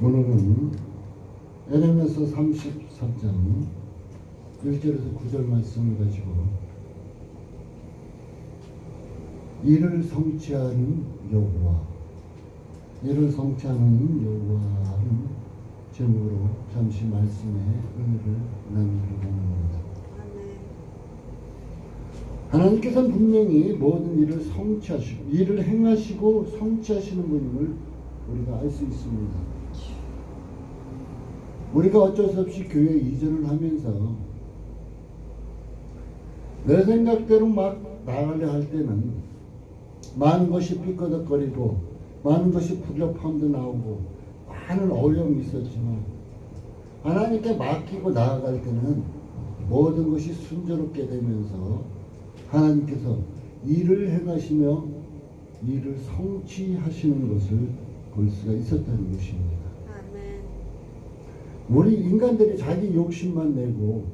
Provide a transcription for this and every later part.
오늘은 에레미야 33장 1절에서 9절 말씀을 가지고 이를 성취하는 여호와, 이를 성취하는 여호와는 제목으로 잠시 말씀의 의미를 나누려고 합니다. 하나님께서는 분명히 모든 일을 성취하시고 일을 행하시고 성취하시는 분임을 우리가 알 수 있습니다. 우리가 어쩔 수 없이 교회 이전을 하면서 내 생각대로 막 나가려 할 때는 많은 것이 삐꺼덕거리고 많은 것이 불협화음도 나오고 많은 어려움이 있었지만 하나님께 맡기고 나아갈 때는 모든 것이 순조롭게 되면서 하나님께서 일을 행하시며 일을 성취하시는 것을 볼 수가 있었다는 것입니다. 아멘. 우리 인간들이 자기 욕심만 내고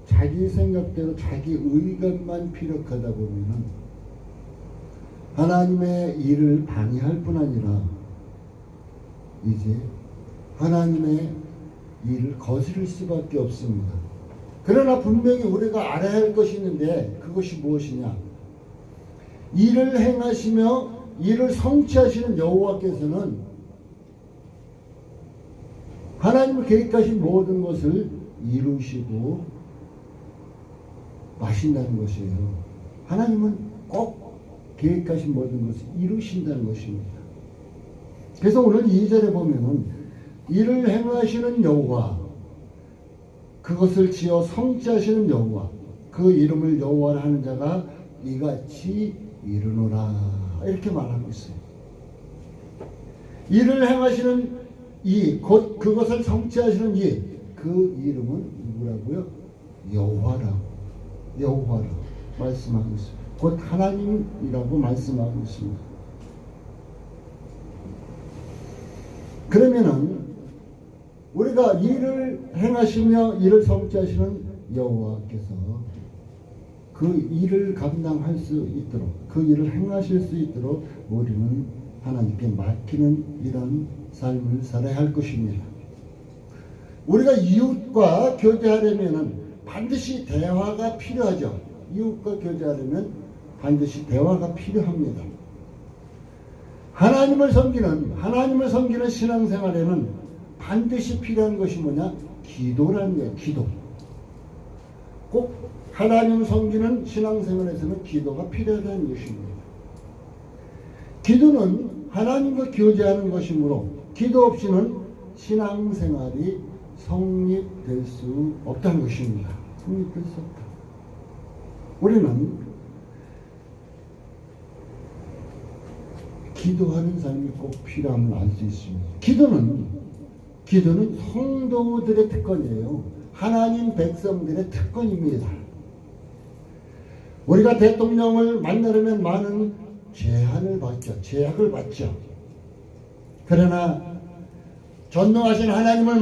자기 생각대로 자기 의견만 피력하다 보면 하나님의 일을 방해할 뿐 아니라 이제 하나님의 일을 거스를 수밖에 없습니다. 그러나 분명히 우리가 알아야 할 것이 있는데 그것이 무엇이냐? 일을 행하시며 일을 성취하시는 여호와께서는 하나님을 계획하신 모든 것을 이루시고 마신다는 것이에요. 하나님은 꼭 계획하신 모든 것을 이루신다는 것입니다. 그래서 오늘 2절에 보면은 일을 행하시는 여호와, 그것을 지어 성취하시는 여호와, 그 이름을 여호와라 하는 자가 이같이 이르노라, 이렇게 말하고 있어요. 일을 행하시는 이, 곧 그것을 성취하시는 이, 그 이름은 누구라고요? 여호와라고, 여호와라고 말씀하고 있어요. 곧 하나님이라고 말씀하고 있습니다. 그러면은 우리가 일을 행하시며 일을 성취하시는 여호와께서 그 일을 감당할 수 있도록, 그 일을 행하실 수 있도록 우리는 하나님께 맡기는 이런 삶을 살아야 할 것입니다. 우리가 이웃과 교제하려면 반드시 대화가 필요하죠. 이웃과 교제하려면 반드시 대화가 필요합니다. 하나님을 섬기는 신앙생활에는 반드시 필요한 것이 뭐냐? 기도라는 거예요. 기도. 꼭 하나님을 섬기는 신앙생활에서는 기도가 필요하다는 것입니다. 기도는 하나님과 교제하는 것이므로 기도 없이는 신앙생활이 성립될 수 없다는 것입니다. 성립될 수 없다. 우리는 기도하는 삶이 꼭 필요함을 알 수 있습니다. 기도는 성도들의 특권이에요. 하나님 백성들의 특권입니다. 우리가 대통령을 만나려면 많은 제약을 받죠. 그러나 전능하신 하나님을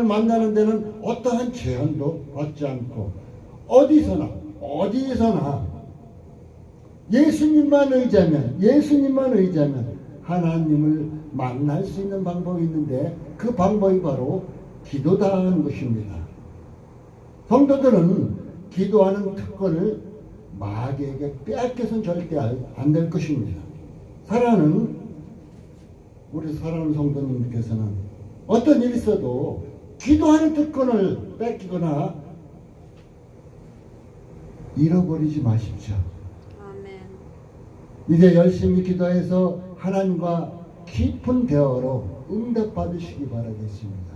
만나는 데는 어떠한 제한도 받지 않고 어디서나 예수님만 의지하면 하나님을 만날 수 있는 방법이 있는데 그 방법이 바로 기도다 하는 것입니다. 성도들은 기도하는 특권을 마귀에게 빼앗겨서는 절대 안 될 것입니다. 우리 사랑하는 성도님께서는 어떤 일이 있어도 기도하는 특권을 뺏기거나 잃어버리지 마십시오. 아멘. 이제 열심히 기도해서 하나님과 깊은 대화로 응답받으시기 바라겠습니다.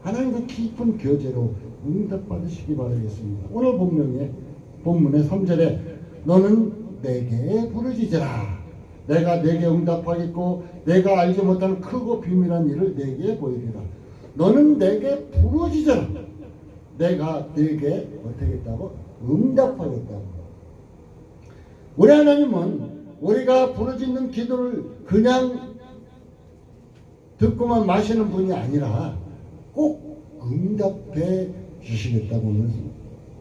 하나님과 깊은 교제로 응답받으시기 바라겠습니다. 오늘 본문의 3절에 너는 내게 부르짖으라. 내가 내게 응답하겠고 내가 알지 못하는 크고 비밀한 일을 내게 보이리라. 너는 내게 부르짖으라. 내가 내게 어떻게 했다고? 응답하겠다고. 우리 하나님은 우리가 부르짖는 기도를 그냥 듣고만 마시는 분이 아니라 꼭 응답해 주시겠다고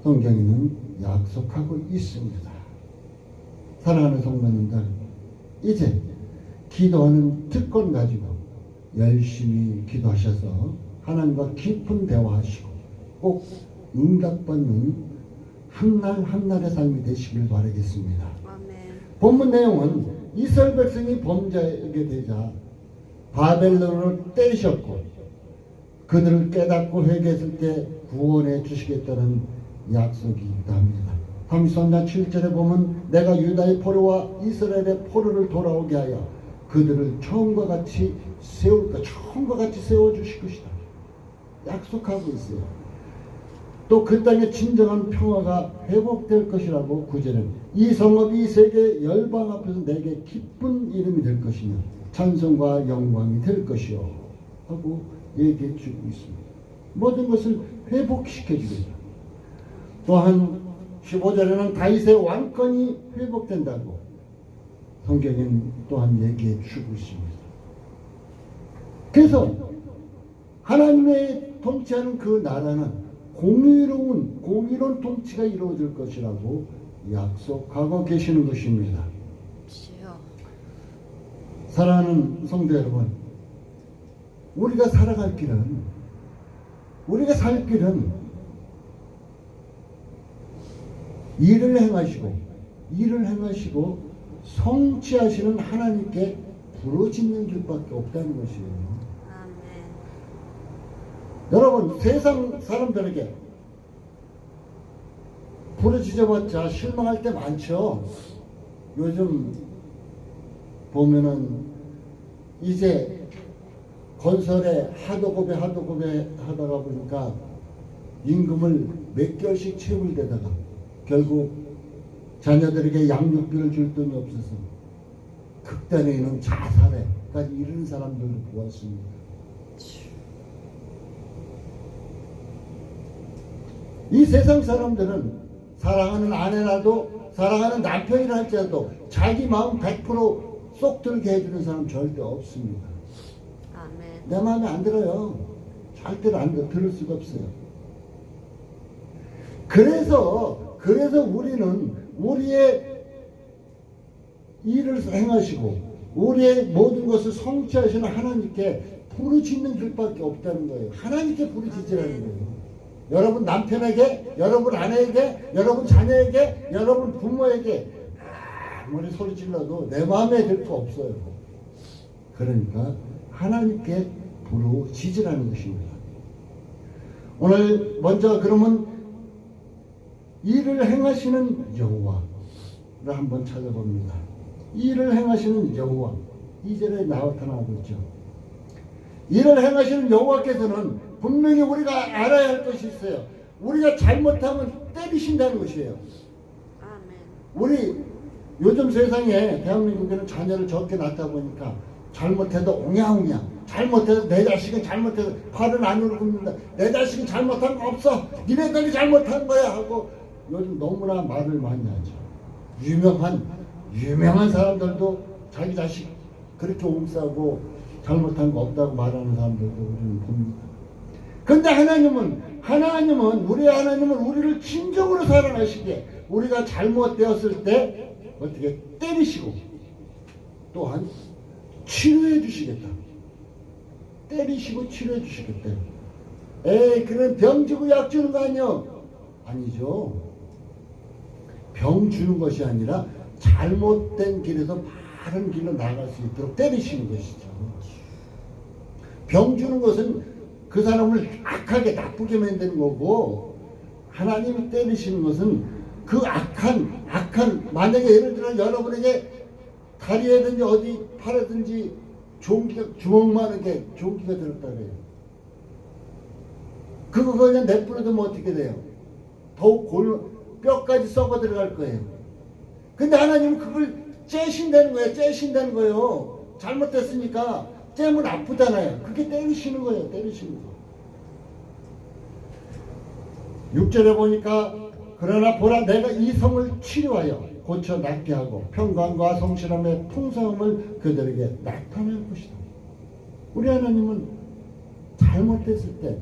성경에는 약속하고 있습니다. 사랑하는 성도님들, 이제 기도하는 특권 가지고 열심히 기도하셔서 하나님과 깊은 대화하시고 꼭 응답받는 한날 한날의 삶이 되시길 바라겠습니다. 아멘. 본문 내용은 이스라엘 백성이 범죄하게 되자 바벨론을 때리셨고 그들을 깨닫고 회개했을 때 구원해 주시겠다는 약속이기도 합니다. 33장 7절에 보면 내가 유다의 포로와 이스라엘의 포로를 돌아오게 하여 그들을 처음과 같이 처음과 같이 세워주실 것이다. 약속하고 있어요. 또 그 땅에 진정한 평화가 회복될 것이라고 9절에 이 성읍이 세계 열방 앞에서 내게 기쁜 이름이 될 것이며 찬송과 영광이 될 것이요 하고 얘기해 주고 있습니다. 모든 것을 회복시켜 주겠다. 또한 15절에는 다윗의 왕권이 회복된다고 성경은 또한 얘기해 주고 있습니다. 그래서 하나님의 통치하는 그 나라는 공의로운 통치가 이루어질 것이라고 약속하고 계시는 것입니다. 주여. 사랑하는 성도 여러분, 우리가 살아갈 길은, 우리가 살 길은 일을 행하시고 성취하시는 하나님께 부르짖는 길밖에 없다는 것이에요. 아멘. 여러분, 세상 사람들에게 부르짖어봤자 실망할 때 많죠. 요즘 보면은 이제 건설에 하도 고배 하다가 보니까 임금을 몇 개월씩 채울 데다가 결국 자녀들에게 양육비를 줄 돈이 없어서 극단에 있는 자살에까지 이르는 사람들을 보았습니다. 이 세상 사람들은 사랑하는 아내라도 사랑하는 남편이라 할지라도 자기 마음 100% 쏙 들게 해주는 사람 절대 없습니다. 아멘. 내 마음에 안 들어요. 절대로 들을 수가 없어요. 그래서 우리는 우리의 일을 행하시고 우리의 모든 것을 성취하시는 하나님께 부르짖는 길밖에 없다는 거예요. 하나님께 부르짖으라는 거예요. 여러분 남편에게, 여러분 아내에게, 여러분 자녀에게, 여러분 부모에게 아무리 소리 질러도 내 마음에 들 거 없어요. 그러니까 하나님께 부르짖으라는 것입니다. 오늘 먼저 그러면 일을 행하시는 여호와를 한번 찾아봅니다. 일을 행하시는 여호와 2절에 나타나고 있죠. 일을 행하시는 여호와께서는 분명히 우리가 알아야 할 것이 있어요. 우리가 잘못하면 때리신다는 것이에요. 아멘. 우리 요즘 세상에 대한민국에는 자녀를 적게 낳다 보니까 잘못해도 옹야옹야, 잘못해도 내 자식은 잘못해도 팔은 안으로 굽는다, 내 자식은 잘못한 거 없어, 니네들이 잘못한 거야 하고 요즘 너무나 말을 많이 하죠. 유명한 사람들도 자기 자식 그렇게 옹싸고 잘못한 거 없다고 말하는 사람들도 우리는 봅니다. 근데 하나님은 우리를 진정으로 사랑하시기에 우리가 잘못되었을 때 어떻게 때리시고 또한 치료해 주시겠다. 때리시고 치료해 주시겠다. 그런 병 주고 약 주는 거 아니요? 아니죠. 병 주는 것이 아니라 잘못된 길에서 바른 길로 나갈 수 있도록 때리시는 것이죠. 병 주는 것은 그 사람을 악하게 나쁘게 만드는 거고, 하나님이 때리시는 것은 그 악한 만약에 예를 들어 여러분에게 다리에든지 어디 팔에든지 주먹만하게 종기가 들었다 그래요. 그거 그냥 내버려두면 어떻게 돼요? 더욱 뼈까지 썩어 들어갈 거예요. 근데 하나님은 그걸 째신다는 거예요. 잘못됐으니까 째면 아프잖아요. 그게 때리시는 거예요. 때리시는 거. 6절에 보니까 그러나 보라 내가 이 성을 치료하여 고쳐 낫게 하고 평강과 성실함의 풍성함을 그들에게 나타낼 것이다. 우리 하나님은 잘못됐을 때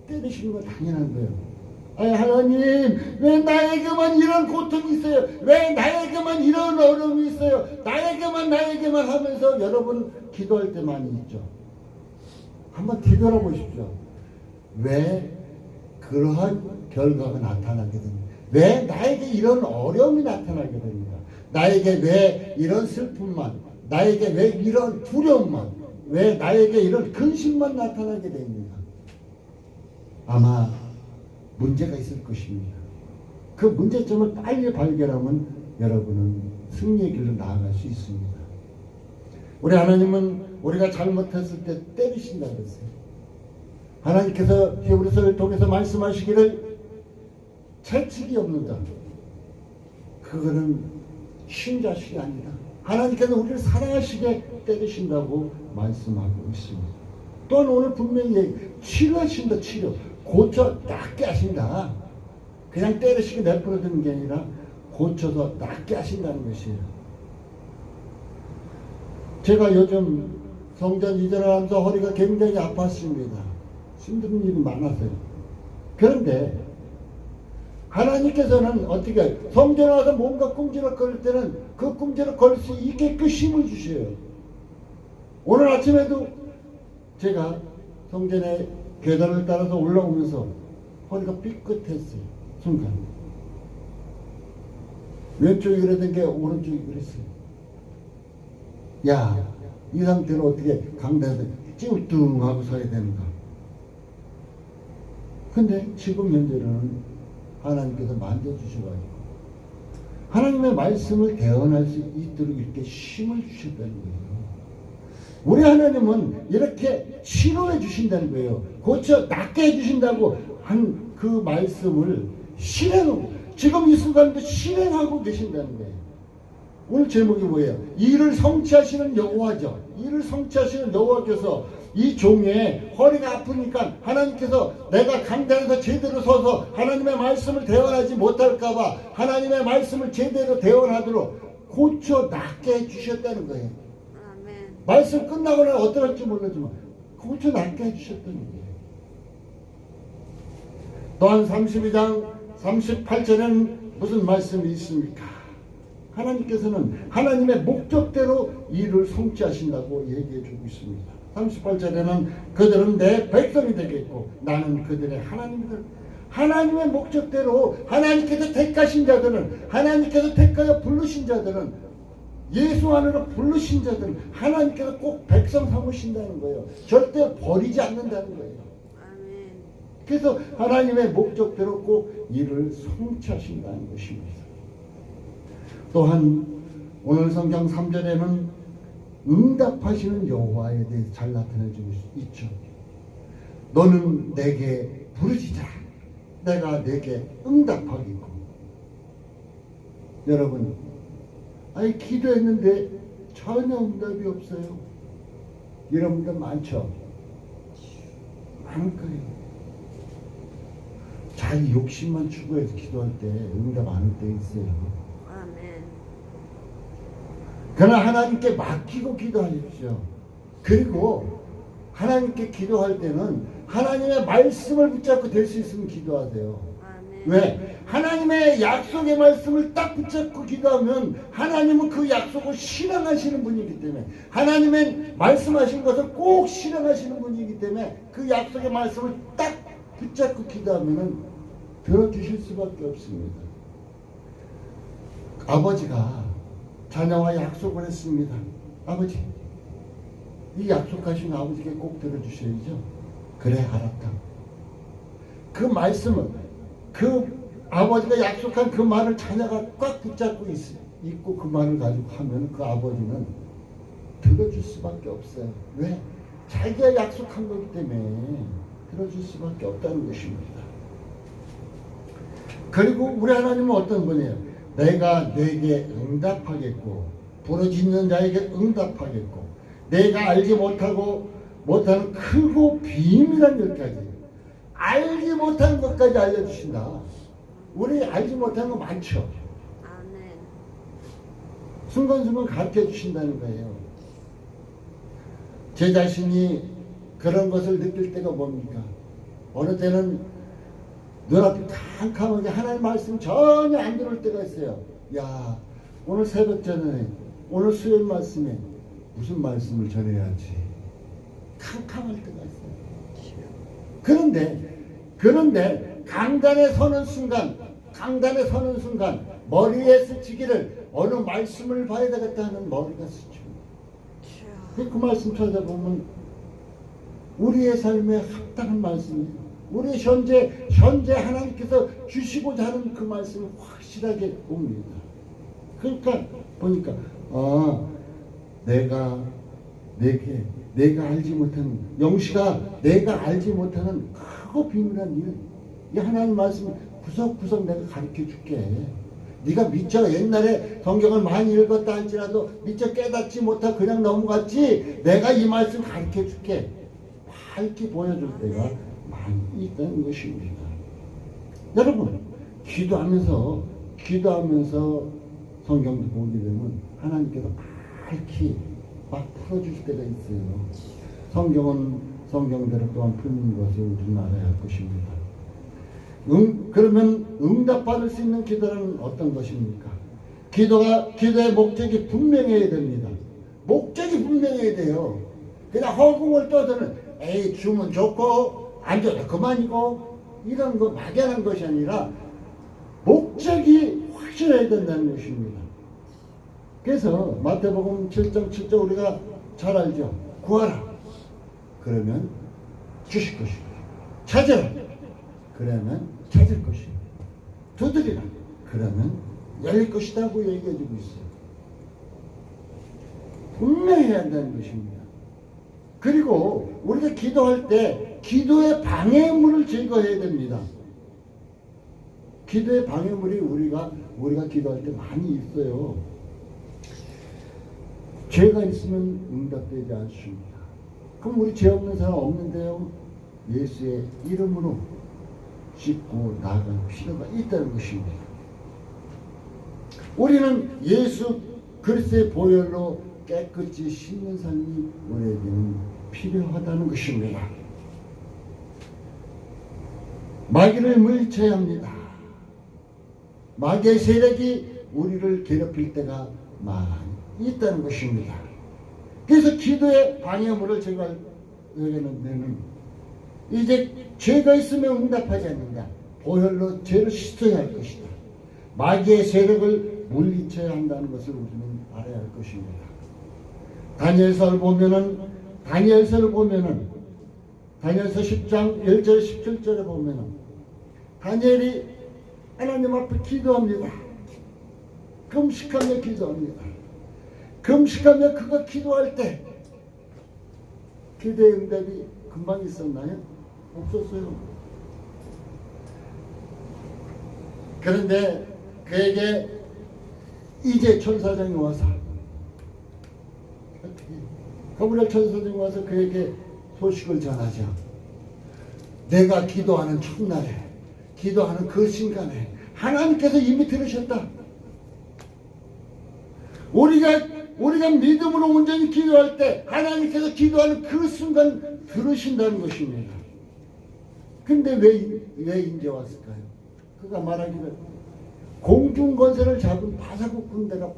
때리시는 거 당연한 거예요. 하나님 왜 나에게만 이런 고통이 있어요? 왜 나에게만 이런 어려움이 있어요? 나에게만 하면서 여러분 기도할 때 많이 있죠. 한번 뒤돌아보십시오. 왜 그러한 결과가 나타나게 됩니까? 왜 나에게 이런 어려움이 나타나게 됩니까? 나에게 왜 이런 슬픔만, 나에게 왜 이런 두려움만, 왜 나에게 이런 근심만 나타나게 됩니까? 아마 문제가 있을 것입니다. 그 문제점을 빨리 발견하면 여러분은 승리의 길로 나아갈 수 있습니다. 우리 하나님은 우리가 잘못했을 때 때리신다 그랬어요. 하나님께서 히브리서를 통해서 말씀하시기를 채찍이 없는다. 그거는 신자식이 아니다. 하나님께서 우리를 사랑하시게 때리신다고 말씀하고 있습니다. 또한 오늘 분명히 치료하신다. 치료. 고쳐 낫게 하신다. 그냥 때리시게 내버려두는 게 아니라 고쳐서 낫게 하신다는 것이에요. 제가 요즘 성전 이전을 하면서 허리가 굉장히 아팠습니다. 힘든 일이 많아서요. 그런데 하나님께서는 어떻게 성전에 와서 뭔가 꿈지럭거릴 때는 그 꿈지럭거릴 수 있게 그 힘을 주셔요. 오늘 아침에도 제가 성전에 계단을 따라서 올라오면서 허리가 삐끗했어요. 순간 왼쪽이 그랬던 게 오른쪽이 그랬어요. 야, 이 상태로 어떻게 강단에서 찌우뚱하고 서야 되는가? 근데 지금 현재는 하나님께서 만져주셔가지고 하나님의 말씀을 대언할 수 있도록 이렇게 힘을 주셨다는 거예요. 우리 하나님은 이렇게 치료해 주신다는 거예요. 고쳐 낫게 해주신다고 한 그 말씀을 지금 이 순간도 실행하고 계신다는 거예요. 오늘 제목이 뭐예요? 이를 성취하시는 여호와죠. 이를 성취하시는 여호와께서 이 종의 허리가 아프니까 하나님께서 내가 강단에서 제대로 서서 하나님의 말씀을 대언하지 못할까봐 하나님의 말씀을 제대로 대언하도록 고쳐 낫게 해주셨다는 거예요. 아멘. 말씀 끝나고 나면 어떨지 모르지만 고쳐 낫게 해주셨다는 거예요. 또한 32장 38절에는 무슨 말씀이 있습니까? 하나님께서는 하나님의 목적대로 일을 성취하신다고 얘기해 주고 있습니다. 38절에는 그들은 내 백성이 되겠고 나는 그들의 하나님이다. 하나님의 목적대로 하나님께서 택하신 자들은, 하나님께서 택하여 부르신 자들은, 예수 안으로 부르신 자들은 하나님께서 꼭 백성 삼으신다는 거예요. 절대 버리지 않는다는 거예요. 그래서 하나님의 목적대로 꼭 일을 성취하신다는 것입니다. 또한 오늘 성경 3절에는 응답하시는 여호와에 대해 잘 나타내주고 있죠. 너는 내게 부르짖으라. 내가 내게 응답하겠고. 여러분, 아니 기도했는데 전혀 응답이 없어요. 이런 분들 많죠. 많을 거예요. 자기 욕심만 추구해서 기도할 때 응답 안 할 때 있어요. 아멘. 그러나 하나님께 맡기고 기도하십시오. 그리고 하나님께 기도할 때는 하나님의 말씀을 붙잡고 될 수 있으면 기도하세요. 아멘. 왜? 하나님의 약속의 말씀을 딱 붙잡고 기도하면 하나님은 그 약속을 실행하시는 분이기 때문에, 하나님의 말씀하신 것을 꼭 실행하시는 분이기 때문에 그 약속의 말씀을 딱 붙잡고 기도하면 들어주실 수밖에 없습니다. 아버지가 자녀와 약속을 했습니다. 아버지, 이 약속하신 아버지께 꼭 들어주셔야죠. 그래, 알았다. 그 말씀은, 그 아버지가 약속한 그 말을 자녀가 꽉 붙잡고 있고 그 말을 가지고 하면 그 아버지는 들어줄 수밖에 없어요. 왜? 자기가 약속한 거기 때문에 들어줄 수밖에 없다는 것입니다. 그리고 우리 하나님은 어떤 분이에요? 내가 내게 응답하겠고, 부르짖는 자에게 응답하겠고, 내가 알지 못하는 크고 비밀한 것까지, 알지 못한 것까지 알려주신다. 우리 알지 못한 거 많죠. 아멘. 순간순간 가르쳐 주신다는 거예요. 제 자신이 그런 것을 느낄 때가 뭡니까? 어느 때는 눈앞이 캄캄하게 하나님 말씀 전혀 안 들을 때가 있어요. 야, 오늘 새벽 전에, 오늘 수요일 말씀에 무슨 말씀을 전해야지. 캄캄할 때가 있어요. 그런데 강단에 서는 순간 머리에 스치기를 어느 말씀을 봐야 되겠다 하는 머리가 스칩니다. 그 말씀 찾아보면 우리의 삶에 합당한 말씀이에요. 우리 현재 하나님께서 주시고자 하는 그 말씀을 확실하게 봅니다. 그러니까 보니까 내가 알지 못하는 영시가 내가 알지 못하는 크고 비밀한 일, 이 하나님 말씀 구석구석 내가 가르쳐 줄게. 네가 미처 옛날에 성경을 많이 읽었다 할지라도 미처 깨닫지 못하고 그냥 넘어갔지, 내가 이 말씀 가르쳐 줄게. 밝게 보여줄 때가 많이 있다는 것입니다. 여러분, 기도하면서 성경도 보게 되면 하나님께서 밝히 막 풀어줄 때가 있어요. 성경대로 또한 푸는 것을 우리는 알아야 할 것입니다. 그러면 응답받을 수 있는 기도는 어떤 것입니까? 기도의 목적이 분명해야 됩니다. 목적이 분명해야 돼요. 그냥 허공을 떠드는 에이 주면 좋고 안 줘도 그만이고 이런 거 막연한 것이 아니라 목적이 확실해야 된다는 것입니다. 그래서 마태복음 7장 7절 우리가 잘 알죠. 구하라 그러면 주실 것이고, 찾으라 그러면 찾을 것이고, 두드리라 그러면 열릴 것이라고 얘기해주고 있어요. 분명해야 한다는 것입니다. 그리고 우리가 기도할 때 기도의 방해물을 제거해야 됩니다. 기도의 방해물이 우리가 기도할 때 많이 있어요. 죄가 있으면 응답되지 않습니다. 그럼 우리 죄 없는 사람 없는데요. 예수의 이름으로 씻고 나아갈 필요가 있다는 것입니다. 우리는 예수 그리스도의 보혈로 깨끗이 씻는 삶이 우리에게는 필요하다는 것입니다. 마귀를 물리쳐야 합니다. 마귀의 세력이 우리를 괴롭힐 때가 많이 있다는 것입니다. 그래서 기도의 방해물을 제거하려는 데는 이제 죄가 있으면 응답하지 않는다. 보혈로 죄를 씻어야 할 것이다. 마귀의 세력을 물리쳐야 한다는 것을 우리는 알아야 할 것입니다. 다니엘서를 보면은 다니엘서 10장 1절 17절에 보면은 다니엘이 하나님 앞에 기도합니다. 금식하며 기도합니다. 금식하며 그가 기도할 때 기도의 응답이 금방 있었나요? 없었어요. 그런데 그에게 이제 천사장이 와서 가브리엘 천사장이 와서 그에게 소식을 전하죠. 내가 기도하는 첫날에, 기도하는 그 순간에 하나님께서 이미 들으셨다. 우리가 믿음으로 온전히 기도할 때 하나님께서 기도하는 그 순간 들으신다는 것입니다. 근데 왜 이제 왔을까요? 그가 말하기를 공중 권세를 잡은 바사국 군대가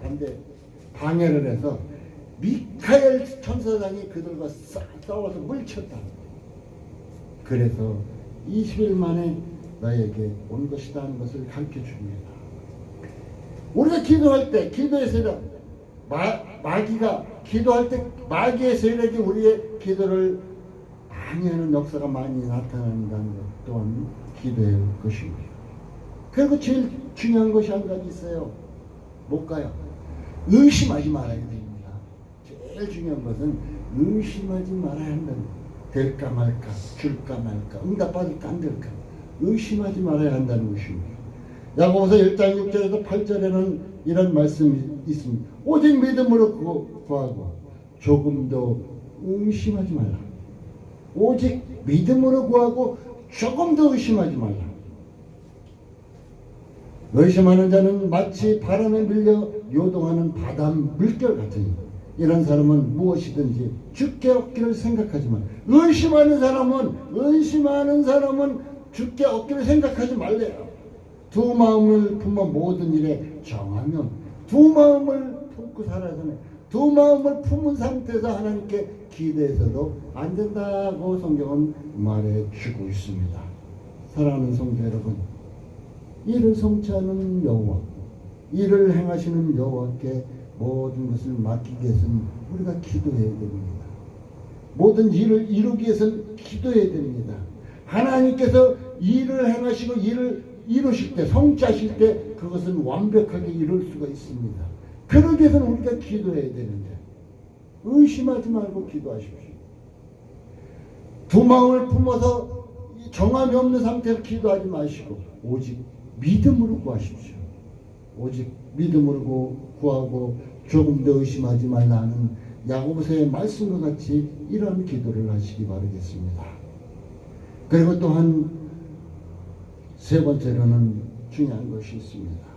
방해를 해서 미카엘 천사장이 그들과 싸워서 물쳤다. 그래서 20일 만에 나에게 온 것이다 하는 것을 가르쳐 줍니다. 우리가 기도할 때 기도의 세력, 마귀가 기도할 때 마귀의 세력이 우리의 기도를 방해하는 역사가 많이 나타난다는 것 또한 기도의 것입니다. 그리고 제일 중요한 것이 한 가지 있어요. 뭘까요? 의심하지 말아야 됩니다. 제일 중요한 것은 의심하지 말아야 한다는 것. 될까 말까, 줄까 말까, 응답받을까 안 될까, 의심하지 말아야 한다는 것입니다. 야고보서 1장 6절에서 8절에는 이런 말씀이 있습니다. 오직 믿음으로 구하고 조금도 의심하지 말라. 오직 믿음으로 구하고 조금도 의심하지 말라. 의심하는 자는 마치 바람에 밀려 요동하는 바다 물결 같으니 이런 사람은 무엇이든지 주께 얻기를 생각하지만 의심하는 사람은 주께 얻기를 생각하지 말래요. 두 마음을 품어 모든 일에 정하면 두 마음을 품고 살아야 되네. 두 두 마음을 품은 상태에서 하나님께 기도해서도 안 된다고 성경은 말해주고 있습니다. 사랑하는 성도 여러분, 이를 성취하는 여호와, 이를 행하시는 여호와께 모든 것을 맡기기 위해서는 우리가 기도해야 됩니다. 모든 일을 이루기 위해서는 기도해야 됩니다. 하나님께서 일을 행하시고 일을 이루실 때, 성취하실 때 그것은 완벽하게 이룰 수가 있습니다. 그러기 위해서는 우리가 기도해야 되는데 의심하지 말고 기도하십시오. 두 마음을 품어서 정함이 없는 상태로 기도하지 마시고 오직 믿음으로 구하십시오. 오직 믿음으로 구하고 조금 더 의심하지 말라는 야고보서의 말씀과 같이 이런 기도를 하시기 바라겠습니다. 그리고 또한 세 번째로는 중요한 것이 있습니다.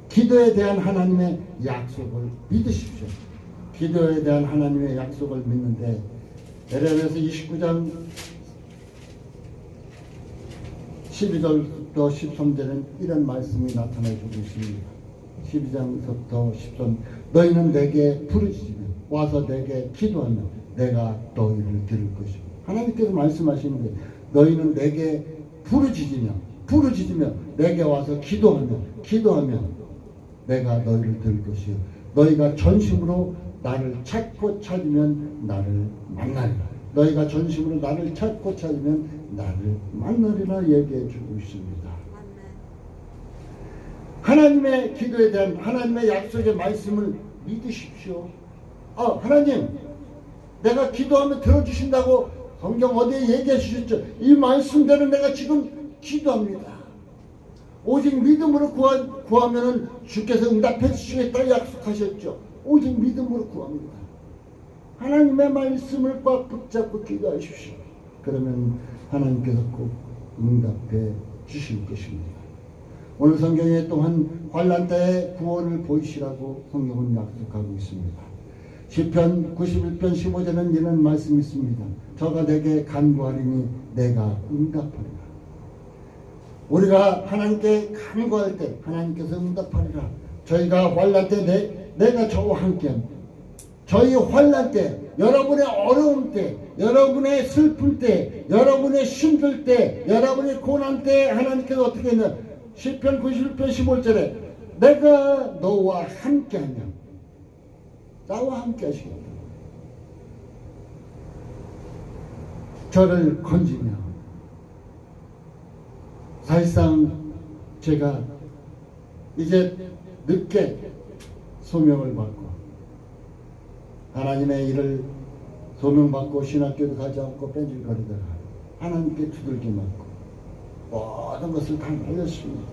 기도에 대한 하나님의 약속을 믿으십시오. 기도에 대한 하나님의 약속을 믿는데 에레미야서 29장 12절부터 13절은 이런 말씀이 나타나주고 있습니다. 12장부터 13절 너희는 내게 부르짖으며 와서 내게 기도하며 내가 너희를 들을 것이고 하나님께서 말씀하시는데 너희는 내게 부르짖으며 내게 와서 기도하며 내가 너희를 들을 것이요 너희가 전심으로 나를 찾고 찾으면 나를 만나리라. 너희가 전심으로 나를 찾고 찾으면 나를 만나리라 얘기해 주고 있습니다. 하나님의 기도에 대한 하나님의 약속의 말씀을 믿으십시오. 하나님 내가 기도하면 들어주신다고 성경 어디에 얘기해 주셨죠? 이 말씀대로 내가 지금 기도합니다. 오직 믿음으로 구하면은 주께서 응답해 주시겠다고 약속하셨죠. 오직 믿음으로 구합니다. 하나님의 말씀을 꽉 붙잡고 기도하십시오. 그러면 하나님께서 꼭 응답해 주실 것입니다. 오늘 성경에 또한 환난 때의 구원을 보이시라고 성경은 약속하고 있습니다. 시편 91편 15절은 이런 말씀이 있습니다. 저가 내게 간구하리니 내가 응답하리라. 우리가 하나님께 간구할 때 하나님께서 응답하리라. 저희가 환난 때 내가 저와 함께합니다. 저희 환난 때, 여러분의 어려움 때, 여러분의 슬픔 때, 여러분의 힘들 때, 여러분의 고난 때 하나님께서 어떻게 했냐? 시편 91편 15절에 내가 너와 함께하며 나와 함께 하시겠다. 저를 건지며 사실상 제가 이제 늦게 소명을 받고 하나님의 일을 소명받고 신학교도 가지 않고 뺀질거리다가 하나님께 두들겨 맞고 모든 것을 다 날렸습니다.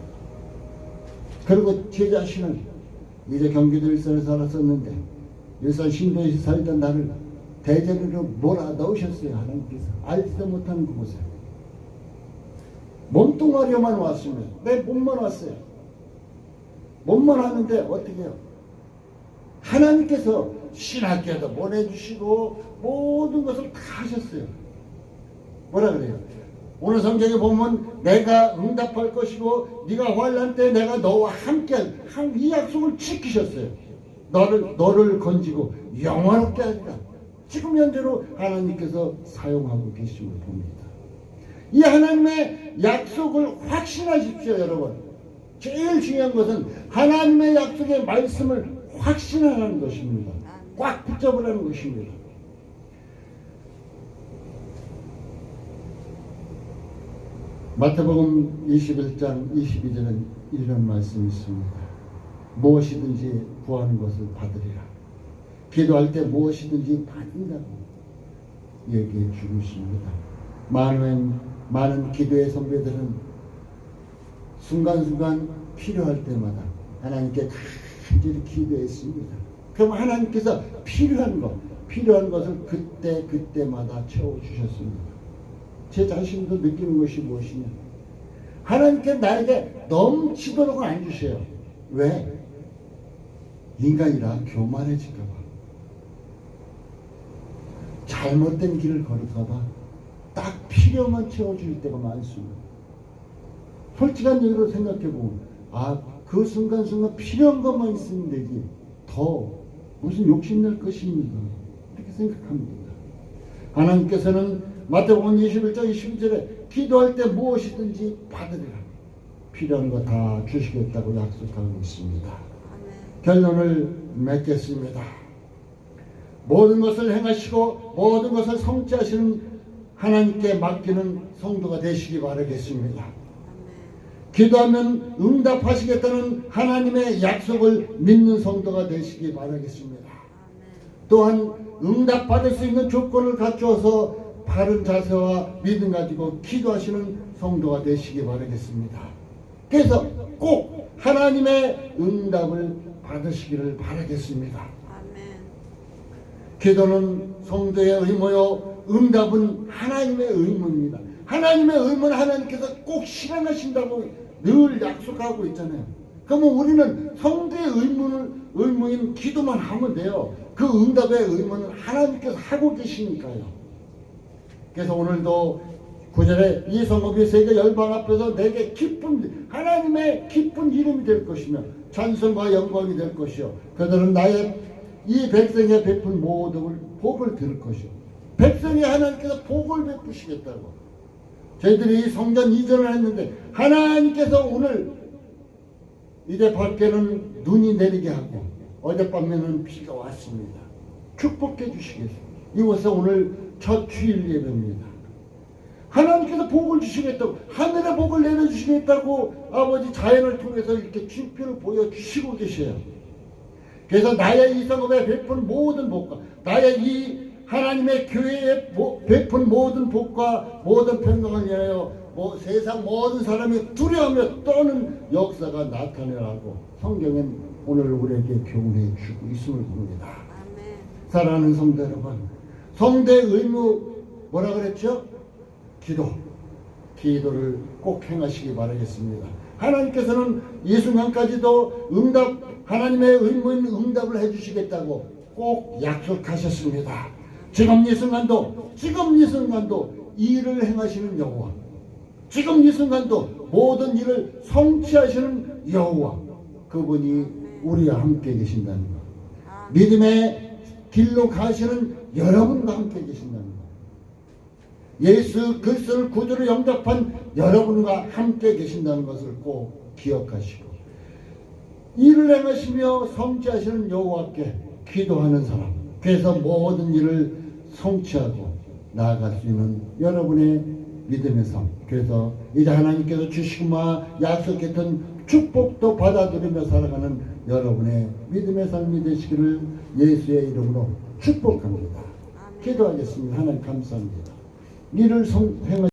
그리고 제 자신을 이제 경기도 일산에 살았었는데 일산 신도에서 살던 나를 대전으로 몰아 넣으셨어요. 하나님께서 알지도 못하는 그곳에 몸뚱아리만 왔으면 내 몸만 왔어요. 몸만 왔는데 어떻게 해요? 하나님께서 신학교도 보내주시고 모든 것을 다 하셨어요. 뭐라 그래요? 오늘 성경에 보면 내가 응답할 것이고 네가 환난 때 내가 너와 함께할 이 약속을 지키셨어요. 너를 건지고 영원롭게 하리라. 지금 현재로 하나님께서 사용하고 계심을 봅니다. 이 하나님의 약속을 확신하십시오. 여러분, 제일 중요한 것은 하나님의 약속의 말씀을 확신하는 것입니다. 꽉 붙잡으라는 것입니다. 마태복음 21장 22절은 이런 말씀이 있습니다. 무엇이든지 구하는 것을 받으리라. 기도할 때 무엇이든지 받는다고 얘기해 주고 있습니다. 많은 기도의 선배들은 순간순간 필요할 때마다 하나님께 간절히 기도했습니다. 그럼 하나님께서 필요한 것을 그때마다 채워주셨습니다. 제 자신도 느끼는 것이 무엇이냐? 하나님께 나에게 넘치도록 안 주세요. 왜? 인간이라 교만해질까봐, 잘못된 길을 걸을까봐 딱 필요만 채워줄 때가 많습니다. 솔직한 얘기로 생각해보면 그 순간순간 필요한 것만 있으면 되지 더 무슨 욕심낼 것입니까? 이렇게 생각합니다. 하나님께서는 마태복음 21장 22절에 기도할 때 무엇이든지 받으리라. 필요한 거 다 주시겠다고 약속하고 있습니다. 아멘. 결론을 맺겠습니다. 모든 것을 행하시고 모든 것을 성취하시는 하나님께 맡기는 성도가 되시기 바라겠습니다. 아멘. 기도하면 응답하시겠다는 하나님의 약속을 믿는 성도가 되시기 바라겠습니다. 아멘. 또한 응답받을 수 있는 조건을 갖추어서 바른 자세와 믿음 가지고 기도하시는 성도가 되시기 바라겠습니다. 그래서 꼭 하나님의 응답을 받으시기를 바라겠습니다. 아멘. 기도는 성도의 의무요, 응답은 하나님의 의무입니다. 하나님의 의무는 하나님께서 꼭 실행하신다고 늘 약속하고 있잖아요. 그러면 우리는 성도의 의무인 기도만 하면 돼요. 그 응답의 의무는 하나님께서 하고 계시니까요. 그래서 오늘도 9절에 이 성읍이 세계 열방 앞에서 내게 기쁜 하나님의 기쁜 이름이 될 것이며 찬송과 영광이 될 것이요 그들은 나의 이 백성에 베푼 모든 복을 들을 것이요 백성이 하나님께서 복을 베푸시겠다고 저희들이 성전 이전을 했는데 하나님께서 오늘 이제 밖에는 눈이 내리게 하고 어젯밤에는 비가 왔습니다. 축복해 주시겠습니다. 이곳에 오늘 첫 주일 예배입니다. 하나님께서 복을 주시겠다고 하늘의 복을 내려주시겠다고 아버지 자연을 통해서 이렇게 징표를 보여주시고 계셔요. 그래서 나의 이 성읍에 베푼 모든 복과 나의 이 하나님의 교회에 베푼 모든 복과 모든 평강을 위하여 세상 모든 사람이 두려워하며 떠는 역사가 나타내라고 성경은 오늘 우리에게 교훈해 주고 있음을 봅니다. 아멘. 사랑하는 성도 여러분, 성도의 의무 뭐라 그랬죠? 기도를 꼭 행하시기 바라겠습니다. 하나님께서는 이 순간까지도 하나님의 의무인 응답을 해주시겠다고 꼭 약속하셨습니다. 지금 이 순간도 일을 행하시는 여호와, 지금 이 순간도 모든 일을 성취하시는 여호와, 그분이 우리와 함께 계신다는 것, 믿음의 길로 가시는 여러분과 함께 계신다는 것, 예수 그리스도를 구주로 영접한 여러분과 함께 계신다는 것을 꼭 기억하시고 일을 행하시며 성취하시는 여호와께 기도하는 사람, 그래서 모든 일을 성취하고 나아갈 수 있는 여러분의 믿음의 삶, 그래서 이제 하나님께서 주시고마 약속했던 축복도 받아들이며 살아가는 여러분의 믿음의 삶이 되시기를 예수의 이름으로 축복합니다. 기도하겠습니다. 하나님 감사합니다. 일을 행하